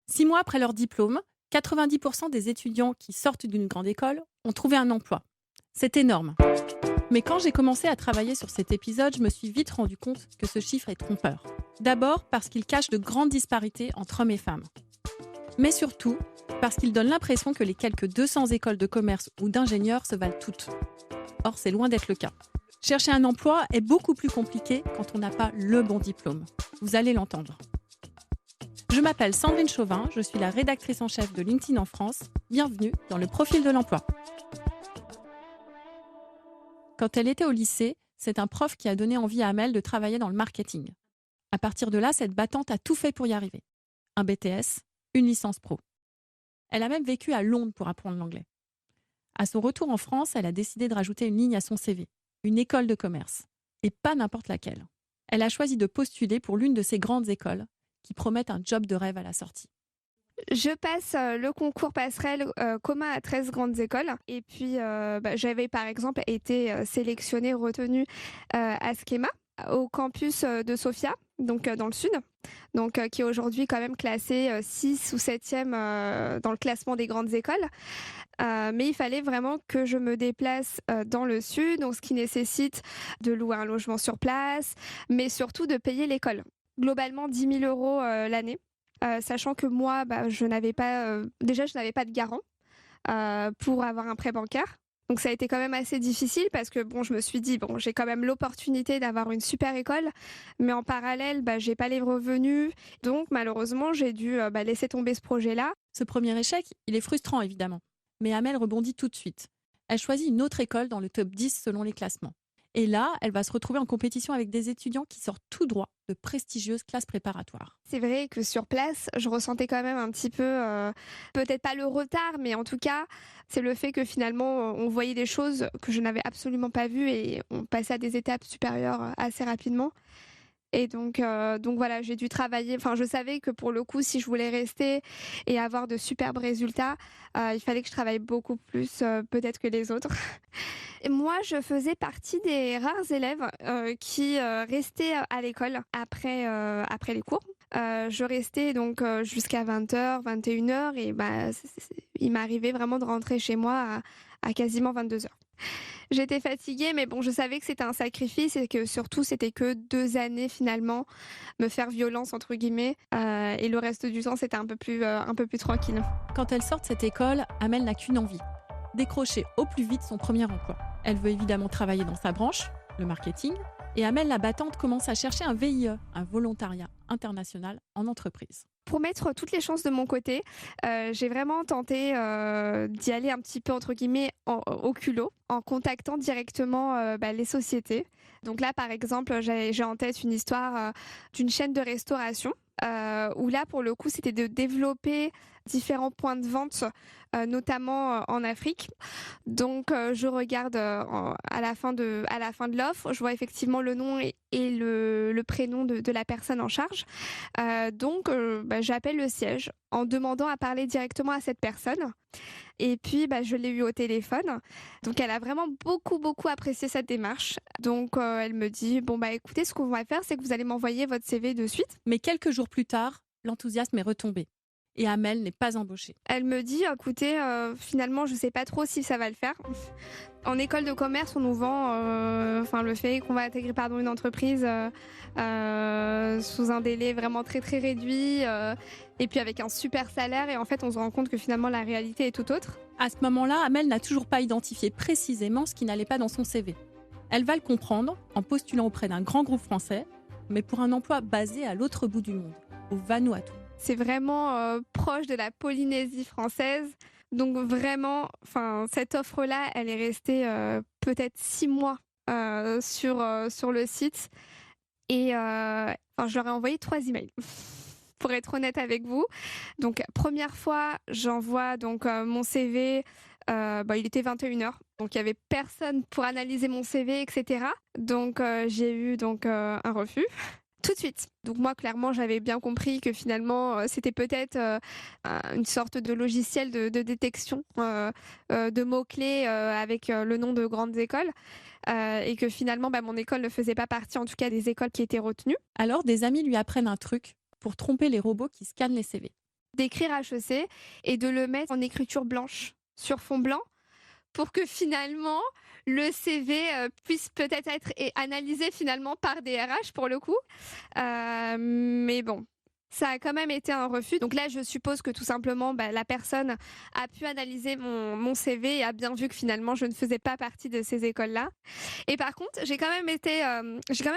6 mois après leur diplôme, 90% des étudiants qui sortent d'une grande école ont trouvé un emploi. C'est énorme. Mais quand j'ai commencé à travailler sur cet épisode, je me suis vite rendu compte que ce chiffre est trompeur. D'abord parce qu'il cache de grandes disparités entre hommes et femmes. Mais surtout parce qu'il donne l'impression que les quelques 200 écoles de commerce ou d'ingénieurs se valent toutes. Or, c'est loin d'être le cas. Chercher un emploi est beaucoup plus compliqué quand on n'a pas le bon diplôme. Vous allez l'entendre. Je m'appelle Sandrine Chauvin, je suis la rédactrice en chef de LinkedIn en France. Bienvenue dans le profil de l'emploi. Quand elle était au lycée, c'est un prof qui a donné envie à Amel de travailler dans le marketing. À partir de là, cette battante a tout fait pour y arriver. Un BTS, une licence pro. Elle a même vécu à Londres pour apprendre l'anglais. À son retour en France, elle a décidé de rajouter une ligne à son CV, une école de commerce. Et pas n'importe laquelle. Elle a choisi de postuler pour l'une de ces grandes écoles qui promettent un job de rêve à la sortie. Je passe le concours passerelle commun à 13 grandes écoles. Et puis, j'avais par exemple été sélectionnée, retenue à Schema, au campus de Sofia, donc dans le sud, donc qui est aujourd'hui quand même classé 6 ou 7e dans le classement des grandes écoles. Mais il fallait vraiment que je me déplace dans le sud, donc ce qui nécessite de louer un logement sur place, mais surtout de payer l'école. Globalement 10 000 euros l'année. Sachant que moi, je n'avais pas, déjà, je n'avais pas de garant pour avoir un prêt bancaire. Donc ça a été quand même assez difficile parce que bon, je me suis dit, bon, j'ai quand même l'opportunité d'avoir une super école, mais en parallèle, j'ai pas les revenus. Donc malheureusement, j'ai dû laisser tomber ce projet-là. Ce premier échec, il est frustrant évidemment. Mais Amel rebondit tout de suite. Elle choisit une autre école dans le top 10 selon les classements. Et là, elle va se retrouver en compétition avec des étudiants qui sortent tout droit de prestigieuses classes préparatoires. C'est vrai que sur place, je ressentais quand même un petit peu, peut-être pas le retard, mais en tout cas, c'est le fait que finalement, on voyait des choses que je n'avais absolument pas vues et on passait à des étapes supérieures assez rapidement. Et donc voilà, j'ai dû travailler. Enfin, je savais que pour le coup, si je voulais rester et avoir de superbes résultats, il fallait que je travaille beaucoup plus, peut-être que les autres. Et moi, je faisais partie des rares élèves qui restaient à l'école après les cours. Je restais donc jusqu'à 20h, 21h et il m'arrivait vraiment de rentrer chez moi à quasiment 22h. J'étais fatiguée, mais bon, je savais que c'était un sacrifice et que surtout, c'était que 2 années finalement, me faire violence entre guillemets, et le reste du temps, c'était un peu plus tranquille. Quand elle sort de cette école, Amel n'a qu'une envie, décrocher au plus vite son premier emploi. Elle veut évidemment travailler dans sa branche, le marketing, et Amel la battante commence à chercher un VIE, un volontariat international en entreprise. Pour mettre toutes les chances de mon côté, j'ai vraiment tenté d'y aller un petit peu entre guillemets au culot, en contactant directement les sociétés. Donc là, par exemple, j'ai en tête une histoire d'une chaîne de restauration. Où là, pour le coup, c'était de développer différents points de vente, notamment en Afrique. Donc, je regarde à la fin de l'offre, je vois effectivement le nom et le prénom de la personne en charge. Donc, j'appelle le siège en demandant à parler directement à cette personne. Et puis, je l'ai eu au téléphone. Donc, elle a vraiment beaucoup, beaucoup apprécié cette démarche. Donc, elle me dit, bon, écoutez, ce qu'on va faire, c'est que vous allez m'envoyer votre CV de suite. Mais quelques jours plus tard, l'enthousiasme est retombé. Et Amel n'est pas embauchée. Elle me dit, écoutez, finalement, je sais pas trop si ça va le faire. En école de commerce, on nous vend le fait qu'on va intégrer une entreprise sous un délai vraiment très très réduit et puis avec un super salaire et en fait on se rend compte que finalement la réalité est tout autre. À ce moment-là, Amel n'a toujours pas identifié précisément ce qui n'allait pas dans son CV. Elle va le comprendre en postulant auprès d'un grand groupe français, mais pour un emploi basé à l'autre bout du monde, au Vanuatu. C'est vraiment proche de la Polynésie française. Donc vraiment, cette offre-là, elle est restée peut-être 6 mois sur le site. Et je leur ai envoyé 3 emails, pour être honnête avec vous. Donc, première fois, j'envoie mon CV. Il était 21h, donc il n'y avait personne pour analyser mon CV, etc. Donc, j'ai eu un refus. Tout de suite. Donc moi, clairement, j'avais bien compris que finalement, c'était peut-être une sorte de logiciel de détection de mots-clés avec le nom de grandes écoles et que finalement, mon école ne faisait pas partie, en tout cas, des écoles qui étaient retenues. Alors, des amis lui apprennent un truc pour tromper les robots qui scannent les CV. d'écrire HEC et de le mettre en écriture blanche sur fond blanc pour que finalement le CV puisse peut-être être analysé finalement par des RH pour le coup. Mais bon, ça a quand même été un refus. Donc là, je suppose que tout simplement, la personne a pu analyser mon CV et a bien vu que finalement, je ne faisais pas partie de ces écoles-là. Et par contre, j'ai quand même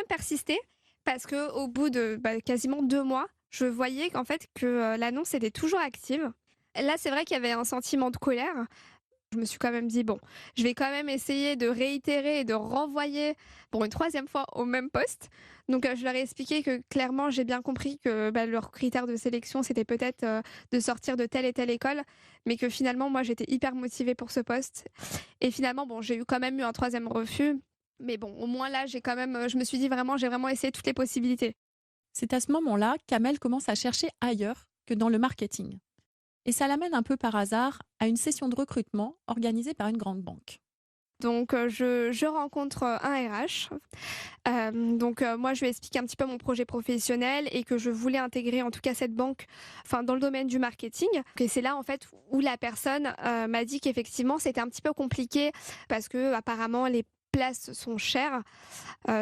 persisté parce que au bout de quasiment 2 mois, je voyais qu'en fait que l'annonce était toujours active. Là, c'est vrai qu'il y avait un sentiment de colère. Je me suis quand même dit, bon, je vais quand même essayer de réitérer et de renvoyer pour une 3e fois au même poste. Donc, je leur ai expliqué que clairement, j'ai bien compris que leur critère de sélection, c'était peut-être de sortir de telle et telle école, mais que finalement, moi, j'étais hyper motivée pour ce poste. Et finalement, bon, j'ai quand même eu un 3e refus. Mais bon, au moins là, je me suis dit vraiment, j'ai vraiment essayé toutes les possibilités. C'est à ce moment-là qu'Amel commence à chercher ailleurs que dans le marketing. Et ça l'amène un peu par hasard à une session de recrutement organisée par une grande banque. Donc, je rencontre un RH. Moi, je lui explique un petit peu mon projet professionnel et que je voulais intégrer en tout cas cette banque dans le domaine du marketing. Et c'est là en fait où la personne m'a dit qu'effectivement c'était un petit peu compliqué parce que apparemment les places sont chères.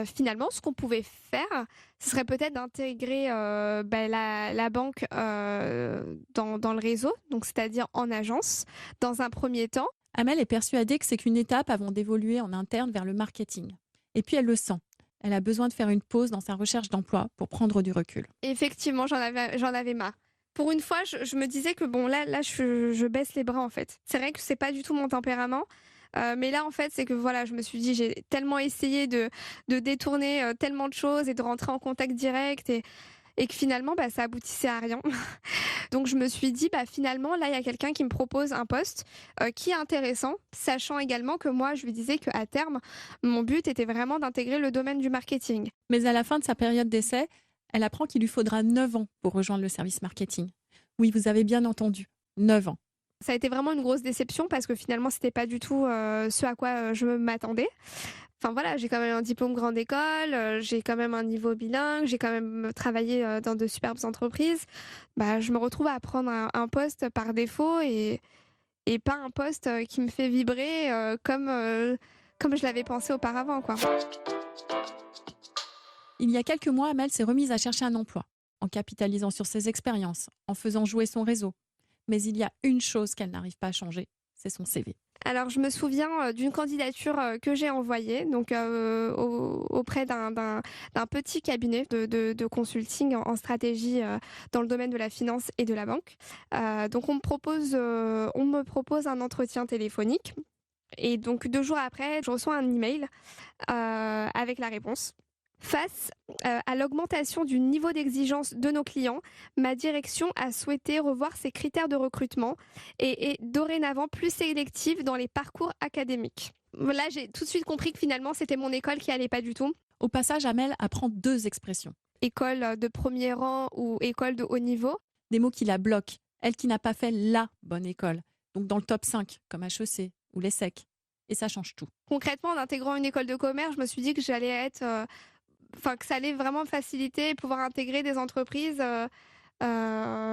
Finalement, ce qu'on pouvait faire, ce serait peut-être d'intégrer la banque dans le réseau, donc c'est-à-dire en agence, dans un premier temps. Amel est persuadée que c'est qu'une étape avant d'évoluer en interne vers le marketing. Et puis elle le sent. Elle a besoin de faire une pause dans sa recherche d'emploi pour prendre du recul. Effectivement, j'en avais marre. Pour une fois, je me disais que bon, là, je baisse les bras en fait. C'est vrai que c'est pas du tout mon tempérament. Mais là, en fait, c'est que voilà, je me suis dit, j'ai tellement essayé de détourner tellement de choses et de rentrer en contact direct et que finalement, ça aboutissait à rien. Donc, je me suis dit, finalement, là, il y a quelqu'un qui me propose un poste qui est intéressant, sachant également que moi, je lui disais qu'à terme, mon but était vraiment d'intégrer le domaine du marketing. Mais à la fin de sa période d'essai, elle apprend qu'il lui faudra 9 ans pour rejoindre le service marketing. Oui, vous avez bien entendu, 9 ans. Ça a été vraiment une grosse déception parce que finalement, c'était pas du tout ce à quoi je m'attendais. Enfin voilà, j'ai quand même un diplôme grande école, j'ai quand même un niveau bilingue, j'ai quand même travaillé dans de superbes entreprises. Je me retrouve à prendre un poste par défaut et pas un poste qui me fait vibrer comme je l'avais pensé auparavant, quoi. Il y a quelques mois, Amel s'est remise à chercher un emploi, en capitalisant sur ses expériences, en faisant jouer son réseau. Mais il y a une chose qu'elle n'arrive pas à changer, c'est son CV. Alors, je me souviens d'une candidature que j'ai envoyée auprès d'un petit cabinet de consulting en stratégie dans le domaine de la finance et de la banque. Donc, on me propose un entretien téléphonique. Et donc, 2 jours après, je reçois un email avec la réponse. Face à l'augmentation du niveau d'exigence de nos clients, ma direction a souhaité revoir ses critères de recrutement et est dorénavant plus sélective dans les parcours académiques. Là, j'ai tout de suite compris que finalement, c'était mon école qui allait pas du tout. Au passage, Amel apprend 2 expressions. École de premier rang ou école de haut niveau. Des mots qui la bloquent, elle qui n'a pas fait la bonne école, donc dans le top 5, comme HEC ou l'ESSEC. Et ça change tout. Concrètement, en intégrant une école de commerce, je me suis dit que j'allais être... que ça allait vraiment me faciliter et pouvoir intégrer des entreprises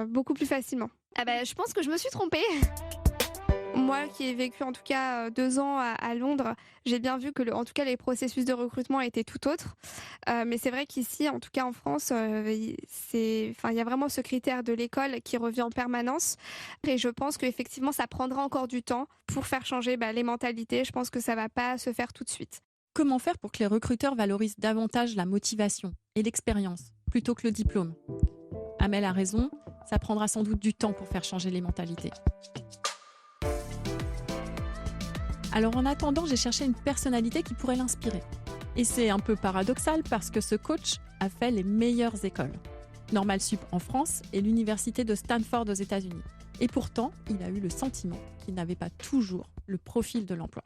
beaucoup plus facilement. Je pense que je me suis trompée. Moi qui ai vécu en tout cas 2 ans à Londres, j'ai bien vu que en tout cas les processus de recrutement étaient tout autres. Mais c'est vrai qu'ici, en tout cas en France, il y a vraiment ce critère de l'école qui revient en permanence. Et je pense qu'effectivement, ça prendra encore du temps pour faire changer les mentalités. Je pense que ça va pas se faire tout de suite. Comment faire pour que les recruteurs valorisent davantage la motivation et l'expérience plutôt que le diplôme ? Amel a raison, ça prendra sans doute du temps pour faire changer les mentalités. Alors en attendant, j'ai cherché une personnalité qui pourrait l'inspirer. Et c'est un peu paradoxal parce que ce coach a fait les meilleures écoles. Normal Sup en France et l'université de Stanford aux États-Unis. Et pourtant, il a eu le sentiment qu'il n'avait pas toujours le profil de l'emploi.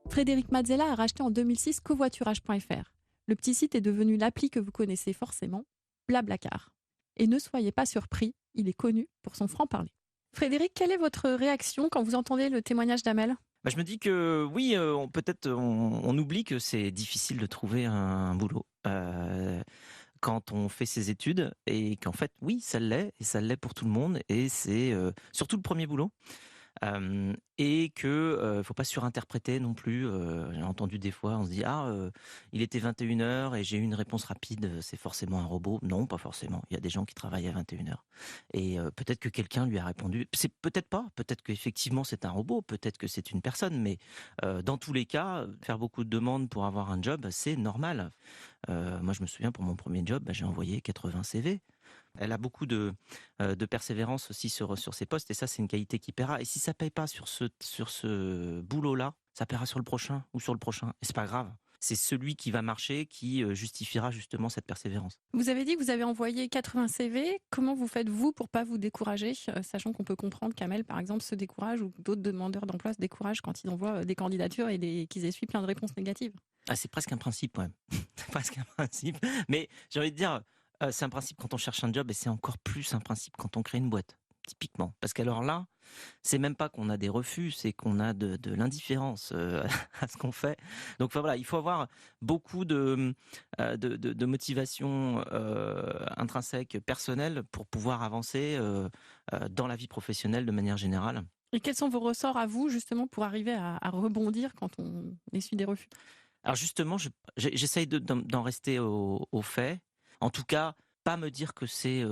Frédéric Mazzella a racheté en 2006 covoiturage.fr. Le petit site est devenu l'appli que vous connaissez forcément, Blablacar. Et ne soyez pas surpris, il est connu pour son franc-parler. Frédéric, quelle est votre réaction quand vous entendez le témoignage d'Amel ? Je me dis que oui, on oublie que c'est difficile de trouver un boulot. quand on fait ses études et qu'en fait, oui, ça l'est et ça l'est pour tout le monde et c'est surtout le premier boulot. Et que faut pas surinterpréter non plus. J'ai entendu des fois, on se dit il était 21h et j'ai eu une réponse rapide, c'est forcément un robot. Non, pas forcément. Il y a des gens qui travaillent à 21h et peut-être que quelqu'un lui a répondu. C'est peut-être pas. Peut-être qu'effectivement c'est un robot. Peut-être que c'est une personne. Mais dans tous les cas, faire beaucoup de demandes pour avoir un job, c'est normal. Moi, je me souviens pour mon premier job, j'ai envoyé 80 CV. Elle a beaucoup de persévérance aussi sur ses postes et ça c'est une qualité qui paiera. Et si ça paye pas sur ce boulot-là, ça paiera sur le prochain ou sur le prochain. Et c'est pas grave. C'est celui qui va marcher qui justifiera justement cette persévérance. Vous avez dit que vous avez envoyé 80 CV. Comment vous faites, vous, pour pas vous décourager, sachant qu'on peut comprendre qu'Amel, par exemple, se décourage ou d'autres demandeurs d'emploi se découragent quand ils envoient des candidatures et qu'ils essuient plein de réponses négatives? Ah, c'est presque un principe, ouais. C'est presque un principe. Mais j'ai envie de dire, c'est un principe quand on cherche un job et c'est encore plus un principe quand on crée une boîte, typiquement. Parce qu'alors là, c'est même pas qu'on a des refus, c'est qu'on a de l'indifférence à ce qu'on fait. Donc enfin, voilà, il faut avoir beaucoup de motivation intrinsèque, personnelle, pour pouvoir avancer dans la vie professionnelle de manière générale. Et quels sont vos ressorts à vous, justement, pour arriver à rebondir quand on essuie des refus? Alors justement, j'essaye d'en rester au fait. En tout cas, pas me dire que c'est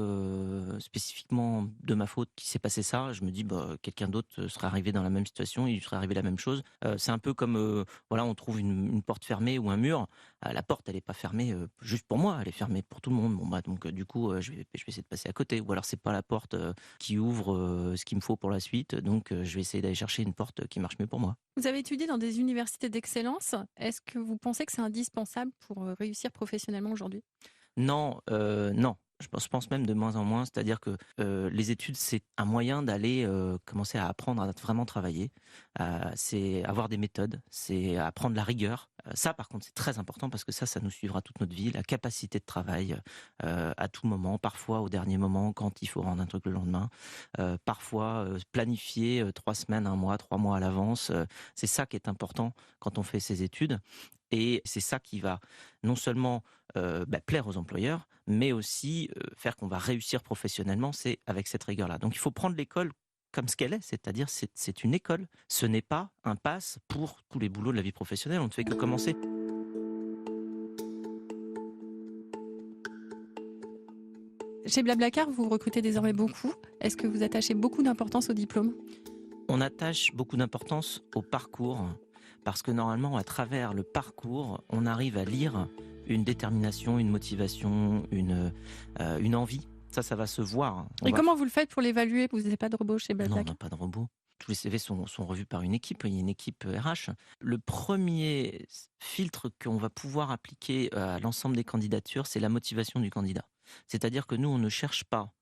spécifiquement de ma faute qu'il s'est passé ça. Je me dis, quelqu'un d'autre serait arrivé dans la même situation, il serait arrivé la même chose. C'est un peu comme, voilà, on trouve une porte fermée ou un mur. La porte, elle est pas fermée juste pour moi, elle est fermée pour tout le monde. Bon, donc du coup, je vais essayer de passer à côté. Ou alors c'est pas la porte qui ouvre ce qu'il me faut pour la suite. Donc je vais essayer d'aller chercher une porte qui marche mieux pour moi. Vous avez étudié dans des universités d'excellence. Est-ce que vous pensez que c'est indispensable pour réussir professionnellement aujourd'hui? Non, non. Je pense même de moins en moins. C'est-à-dire que les études, c'est un moyen d'aller commencer à apprendre à vraiment travailler. C'est avoir des méthodes, c'est apprendre la rigueur. Ça, par contre, c'est très important parce que ça nous suivra toute notre vie. La capacité de travail à tout moment, parfois au dernier moment, quand il faut rendre un truc le lendemain. Parfois, planifier 3 semaines, 1 mois, 3 mois à l'avance. C'est ça qui est important quand on fait ses études. Et c'est ça qui va non seulement plaire aux employeurs, mais aussi faire qu'on va réussir professionnellement, c'est avec cette rigueur-là. Donc il faut prendre l'école comme ce qu'elle est, c'est-à-dire c'est une école. Ce n'est pas un pass pour tous les boulots de la vie professionnelle, on ne fait que commencer. Chez Blablacar, vous recrutez désormais beaucoup. Est-ce que vous attachez beaucoup d'importance au diplôme? On attache beaucoup d'importance au parcours, parce que normalement, à travers le parcours, on arrive à lire une détermination, une motivation, une envie. Ça va se voir. Et comment vous le faites pour l'évaluer? Vous n'avez pas de robot chez Non, on Blablacar? n'a pas de robot. Tous les CV sont revus par une équipe. Il y a une équipe RH. Le premier filtre qu'on va pouvoir appliquer à l'ensemble des candidatures, c'est la motivation du candidat. C'est-à-dire que nous, on ne cherche pas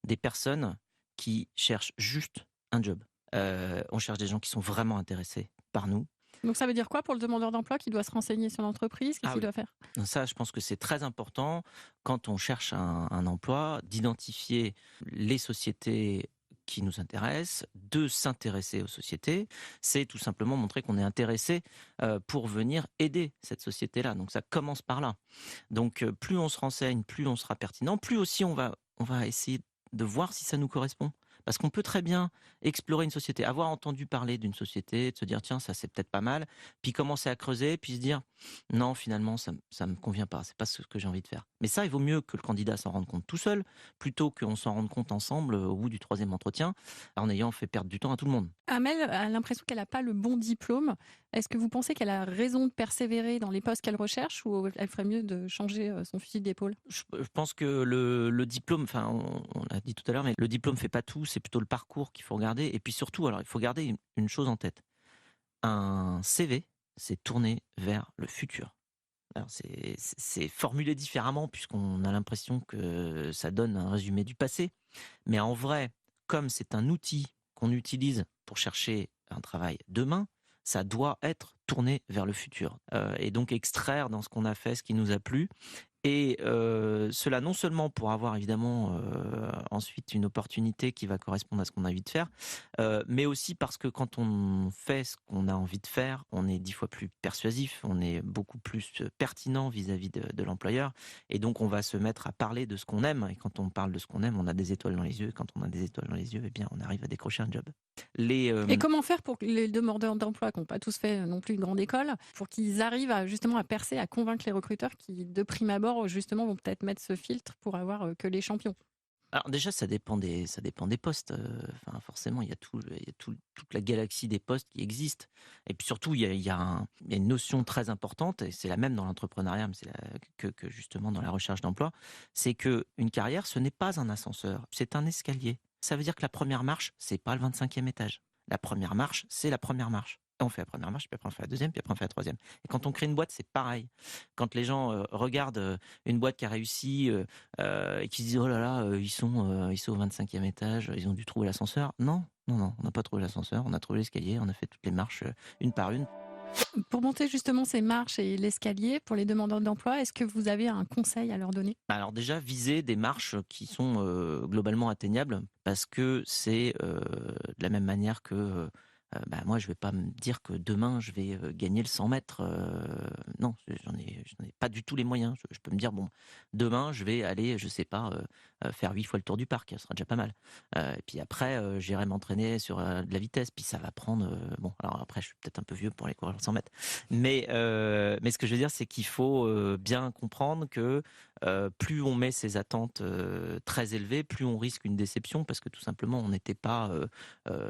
des personnes qui cherchent juste un job. On cherche des gens qui sont vraiment intéressés par nous. Donc ça veut dire quoi pour le demandeur d'emploi qui doit se renseigner sur l'entreprise? Qu'est-ce qu'il doit faire? Ça, je pense que c'est très important quand on cherche un emploi, d'identifier les sociétés qui nous intéressent, de s'intéresser aux sociétés. C'est tout simplement montrer qu'on est intéressé pour venir aider cette société-là. Donc ça commence par là. Donc plus on se renseigne, plus on sera pertinent, plus aussi on va essayer de voir si ça nous correspond. Parce qu'on peut très bien explorer une société, avoir entendu parler d'une société, de se dire tiens, ça c'est peut-être pas mal, puis commencer à creuser, puis se dire non, finalement ça me convient pas, c'est pas ce que j'ai envie de faire. Mais ça, il vaut mieux que le candidat s'en rende compte tout seul, plutôt qu'on s'en rende compte ensemble au bout du 3e entretien, en ayant fait perdre du temps à tout le monde. Amel a l'impression qu'elle n'a pas le bon diplôme. Est-ce que vous pensez qu'elle a raison de persévérer dans les postes qu'elle recherche ou elle ferait mieux de changer son fusil d'épaule? Je pense que le diplôme, enfin on l'a dit tout à l'heure, mais le diplôme fait pas tout, c'est plutôt le parcours qu'il faut regarder. Et puis surtout, alors il faut garder une chose en tête. Un CV, c'est tourné vers le futur. Alors c'est formulé différemment puisqu'on a l'impression que ça donne un résumé du passé. Mais en vrai, comme c'est un outil qu'on utilise pour chercher un travail demain, ça doit être tourné vers le futur. Et donc extraire dans ce qu'on a fait ce qui nous a plu Et cela non seulement pour avoir évidemment ensuite une opportunité qui va correspondre à ce qu'on a envie de faire, mais aussi parce que quand on fait ce qu'on a envie de faire, on est 10 fois plus persuasif, on est beaucoup plus pertinent vis-à-vis de l'employeur, et donc on va se mettre à parler de ce qu'on aime, et quand on parle de ce qu'on aime, on a des étoiles dans les yeux, et quand on a des étoiles dans les yeux, eh bien on arrive à décrocher un job. Et comment faire pour que les demandeurs d'emploi, qui n'ont pas tous fait non plus une grande école, pour qu'ils arrivent justement à percer, à convaincre les recruteurs qui, de prime abord, justement, vont peut-être mettre ce filtre pour avoir que les champions? Alors déjà, ça dépend des postes. Enfin, forcément, il y a toute la galaxie des postes qui existent. Et puis surtout, il y a une notion très importante, et c'est la même dans l'entrepreneuriat, mais que justement dans la recherche d'emploi, c'est que une carrière, ce n'est pas un ascenseur, c'est un escalier. Ça veut dire que la première marche, c'est pas le 25e étage. La première marche, c'est la première marche. On fait la première marche, puis après on fait la deuxième, puis après on fait la troisième. Et quand on crée une boîte, c'est pareil. Quand les gens regardent une boîte qui a réussi et qui se disent oh là là, ils sont au 25e étage, ils ont dû trouver l'ascenseur. Non, on n'a pas trouvé l'ascenseur, on a trouvé l'escalier, on a fait toutes les marches une par une. Pour monter justement ces marches et l'escalier pour les demandeurs d'emploi, est-ce que vous avez un conseil à leur donner? Alors déjà, viser des marches qui sont globalement atteignables, parce que c'est de la même manière que moi, je vais pas me dire que demain, je vais gagner le 100 mètres. Non, j'en ai pas du tout les moyens. Je peux me dire, bon, demain, je vais aller, je sais pas, faire 8 fois le tour du parc. Ça sera déjà pas mal. Et puis après, j'irai m'entraîner sur de la vitesse. Puis ça va prendre... bon, alors après, je suis peut-être un peu vieux pour aller courir le 100 mètres. Mais ce que je veux dire, c'est qu'il faut bien comprendre que plus on met ses attentes très élevées, plus on risque une déception, parce que tout simplement, on n'était pas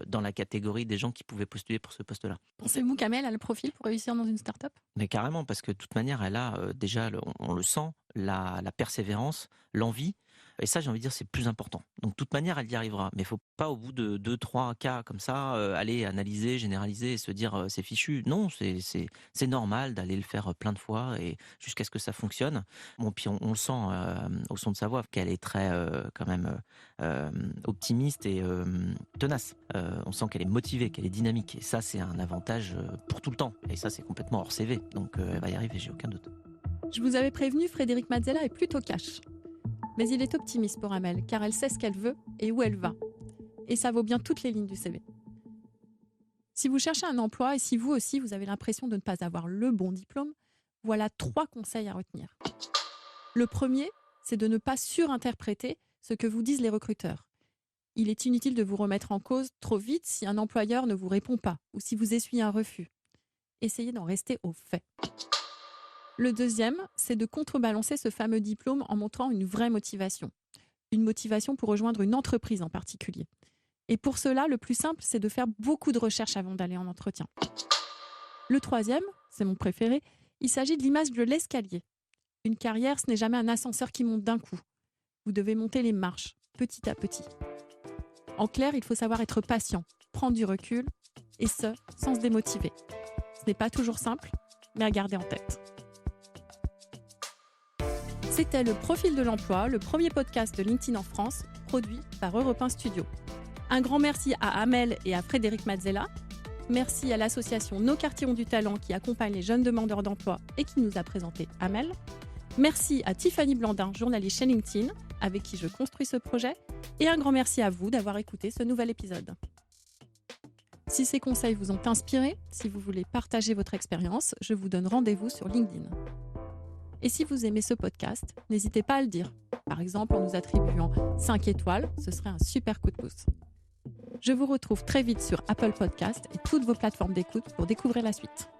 dans la catégorie des gens qui pouvaient postuler pour ce poste-là. Pensez-vous qu'Amel a le profil pour réussir dans une start-up? Mais carrément, parce que de toute manière, elle a déjà, on le sent, la persévérance, l'envie. Et ça, j'ai envie de dire, c'est le plus important. Donc, de toute manière, elle y arrivera. Mais il ne faut pas, au bout de 2-3 cas comme ça, aller analyser, généraliser et se dire c'est fichu. Non, c'est normal d'aller le faire plein de fois et jusqu'à ce que ça fonctionne. Bon, puis on le sent au son de sa voix qu'elle est très, quand même, optimiste et tenace. On sent qu'elle est motivée, qu'elle est dynamique. Et ça, c'est un avantage pour tout le temps. Et ça, c'est complètement hors CV. Donc, elle va y arriver, j'ai aucun doute. Je vous avais prévenu, Frédéric Mazzella est plutôt cash. Mais il est optimiste pour Amel, car elle sait ce qu'elle veut et où elle va. Et ça vaut bien toutes les lignes du CV. Si vous cherchez un emploi et si vous aussi vous avez l'impression de ne pas avoir le bon diplôme, voilà 3 conseils à retenir. Le premier, c'est de ne pas surinterpréter ce que vous disent les recruteurs. Il est inutile de vous remettre en cause trop vite si un employeur ne vous répond pas ou si vous essuyez un refus. Essayez d'en rester aux faits. Le deuxième, c'est de contrebalancer ce fameux diplôme en montrant une vraie motivation. Une motivation pour rejoindre une entreprise en particulier. Et pour cela, le plus simple, c'est de faire beaucoup de recherches avant d'aller en entretien. Le troisième, c'est mon préféré, il s'agit de l'image de l'escalier. Une carrière, ce n'est jamais un ascenseur qui monte d'un coup. Vous devez monter les marches, petit à petit. En clair, il faut savoir être patient, prendre du recul, et ce, sans se démotiver. Ce n'est pas toujours simple, mais à garder en tête. C'était le Profil de l'emploi, le premier podcast de LinkedIn en France, produit par Europe 1 Studio. Un grand merci à Amel et à Frédéric Mazzella. Merci à l'association Nos Quartiers ont du talent qui accompagne les jeunes demandeurs d'emploi et qui nous a présenté Amel. Merci à Tiffany Blandin, journaliste chez LinkedIn, avec qui je construis ce projet. Et un grand merci à vous d'avoir écouté ce nouvel épisode. Si ces conseils vous ont inspiré, si vous voulez partager votre expérience, je vous donne rendez-vous sur LinkedIn. Et si vous aimez ce podcast, n'hésitez pas à le dire. Par exemple, en nous attribuant 5 étoiles, ce serait un super coup de pouce. Je vous retrouve très vite sur Apple Podcast et toutes vos plateformes d'écoute pour découvrir la suite.